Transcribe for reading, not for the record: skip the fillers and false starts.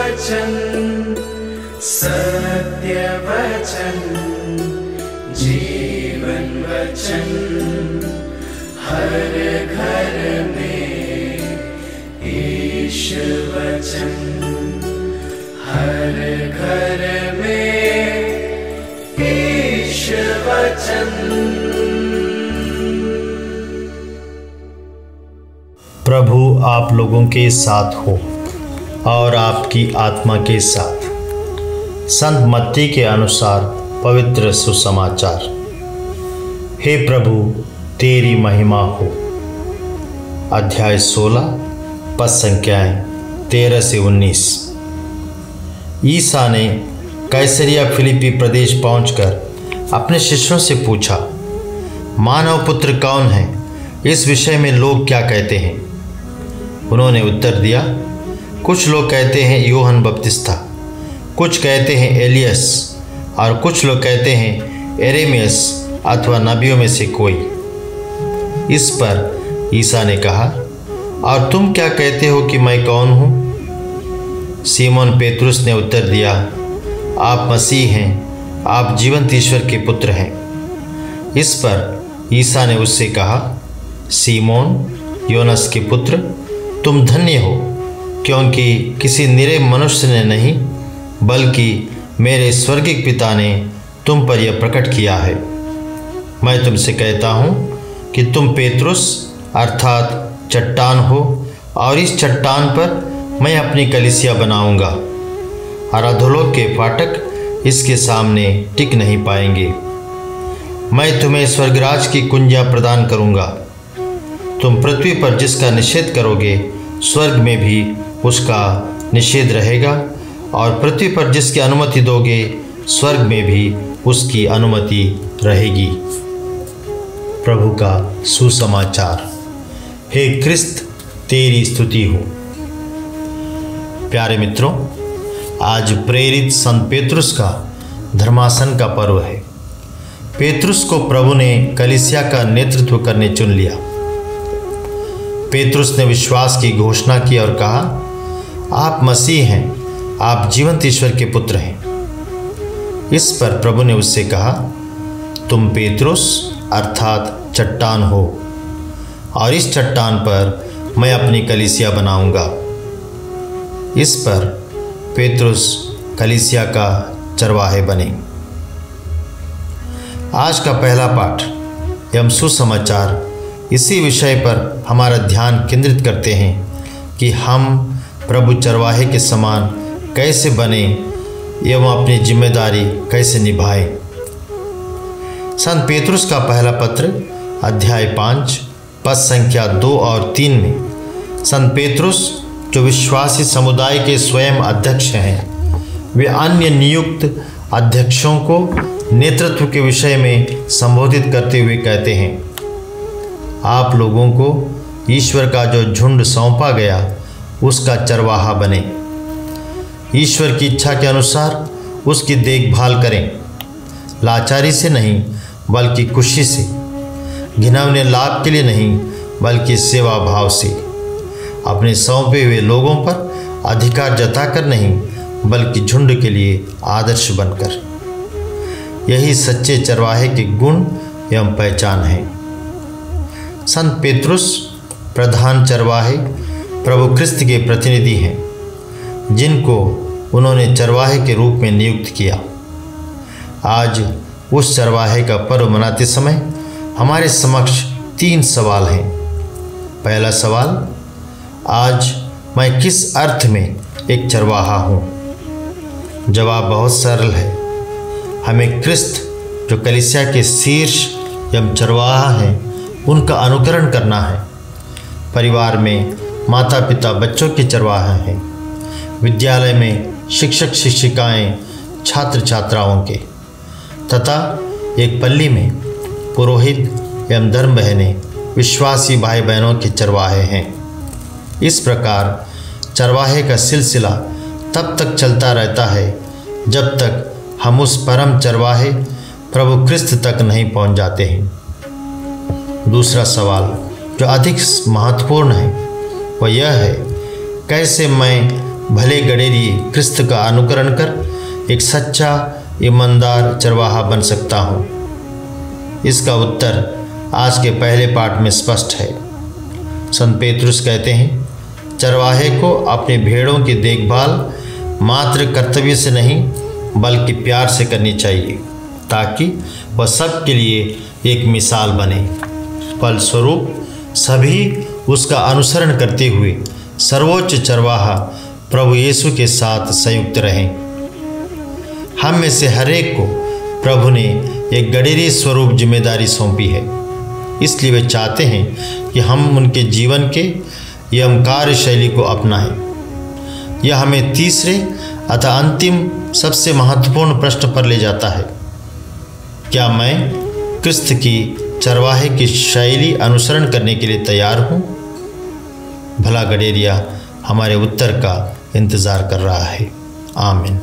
वचन, सत्य वचन, जीवन वचन, हर घर में ईश वचन, हर घर में ईश वचन। प्रभु आप लोगों के साथ हो और आपकी आत्मा के साथ। संत मत्ती के अनुसार पवित्र सुसमाचार। हे प्रभु तेरी महिमा हो। अध्याय 16 पद संख्याएं 13 से 19। ईसा ने कैसरिया फिलिपी प्रदेश पहुंचकर अपने शिष्यों से पूछा, मानव पुत्र कौन है? इस विषय में लोग क्या कहते हैं? उन्होंने उत्तर दिया, कुछ लोग कहते हैं यूहन्ना बपतिस्ता, कुछ कहते हैं एलियस और कुछ लोग कहते हैं यिर्मयाह अथवा नबियों में से कोई। इस पर ईसा ने कहा, और तुम क्या कहते हो कि मैं कौन हूँ? सीमोन पेतरुस ने उत्तर दिया, आप मसीह हैं, आप जीवंत ईश्वर के पुत्र हैं। इस पर ईसा ने उससे कहा, सीमोन योनस के पुत्र, तुम धन्य हो, क्योंकि किसी निरे मनुष्य ने नहीं बल्कि मेरे स्वर्गिक पिता ने तुम पर यह प्रकट किया है। मैं तुमसे कहता हूँ कि तुम पेतरुस अर्थात चट्टान हो, और इस चट्टान पर मैं अपनी कलीसिया बनाऊंगा, और अधोलोक के फाटक इसके सामने टिक नहीं पाएंगे। मैं तुम्हें स्वर्गराज की कुंजियाँ प्रदान करूंगा। तुम पृथ्वी पर जिसका निषेध करोगे स्वर्ग में भी उसका निषेध रहेगा, और पृथ्वी पर जिसकी अनुमति दोगे स्वर्ग में भी उसकी अनुमति रहेगी। प्रभु का सुसमाचार। हे क्रिस्त तेरी स्तुति हो। प्यारे मित्रों, आज प्रेरित संत पेतरुस का धर्मासन का पर्व है। पेतरुस को प्रभु ने कलीसिया का नेतृत्व करने चुन लिया। पेतरुस ने विश्वास की घोषणा की और कहा, आप मसीह हैं, आप जीवंत ईश्वर के पुत्र हैं। इस पर प्रभु ने उससे कहा, तुम पेतरुस अर्थात चट्टान हो, और इस चट्टान पर मैं अपनी कलीसिया बनाऊंगा। इस पर पेतरुस कलीसिया का चरवाहे बने। आज का पहला पाठ एवं सुसमाचार इसी विषय पर हमारा ध्यान केंद्रित करते हैं कि हम प्रभु चरवाहे के समान कैसे बने एवं अपनी जिम्मेदारी कैसे निभाएं। संत पेतरुस का पहला पत्र अध्याय 5 पद संख्या 2 और 3 में संत पेतरुस, जो विश्वासी समुदाय के स्वयं अध्यक्ष हैं, वे अन्य नियुक्त अध्यक्षों को नेतृत्व के विषय में संबोधित करते हुए कहते हैं, आप लोगों को ईश्वर का जो झुंड सौंपा गया उसका चरवाहा बने। ईश्वर की इच्छा के अनुसार उसकी देखभाल करें, लाचारी से नहीं बल्कि खुशी से, घिनौने लाभ के लिए नहीं बल्कि सेवा भाव से, अपने सौंपे हुए लोगों पर अधिकार जताकर नहीं बल्कि झुंड के लिए आदर्श बनकर। यही सच्चे चरवाहे के गुण एवं पहचान है। संत पेतरुस प्रधान चरवाहे प्रभु क्रिस्त के प्रतिनिधि हैं, जिनको उन्होंने चरवाहे के रूप में नियुक्त किया। आज उस चरवाहे का पर्व मनाते समय हमारे समक्ष 3 सवाल हैं। पहला सवाल, आज मैं किस अर्थ में एक चरवाहा हूँ? जवाब बहुत सरल है। हमें क्रिस्त, जो कलीसिया के शीर्ष एवं चरवाहा हैं, उनका अनुकरण करना है। परिवार में माता पिता बच्चों के चरवाहा हैं, विद्यालय में शिक्षक शिक्षिकाएं छात्र छात्राओं के, तथा एक पल्ली में पुरोहित एवं धर्म बहनें विश्वासी भाई बहनों के चरवाहे हैं। इस प्रकार चरवाहे का सिलसिला तब तक चलता रहता है जब तक हम उस परम चरवाहे प्रभु क्रिस्त तक नहीं पहुंच जाते हैं। दूसरा सवाल जो अधिक महत्वपूर्ण है वह यह है, कैसे मैं भले गडेरिए क्रिस्त का अनुकरण कर एक सच्चा ईमानदार चरवाहा बन सकता हूँ? इसका उत्तर आज के पहले पाठ में स्पष्ट है। संत पेतरुस कहते हैं, चरवाहे को अपने भेड़ों की देखभाल मात्र कर्तव्य से नहीं बल्कि प्यार से करनी चाहिए, ताकि वह सबके लिए एक मिसाल बने। फलस्वरूप सभी उसका अनुसरण करते हुए सर्वोच्च चरवाहा प्रभु यीशु के साथ संयुक्त रहें। हम में से हर एक को प्रभु ने एक गडेरी स्वरूप जिम्मेदारी सौंपी है, इसलिए वे चाहते हैं कि हम उनके जीवन के एवं कार्यशैली को अपनाएं। यह हमें तीसरे अतः अंतिम सबसे महत्वपूर्ण प्रश्न पर ले जाता है, क्या मैं क्रिस्त की चरवाहे की शैली अनुसरण करने के लिए तैयार हूँ? भला गडेरिया हमारे उत्तर का इंतज़ार कर रहा है। आमीन।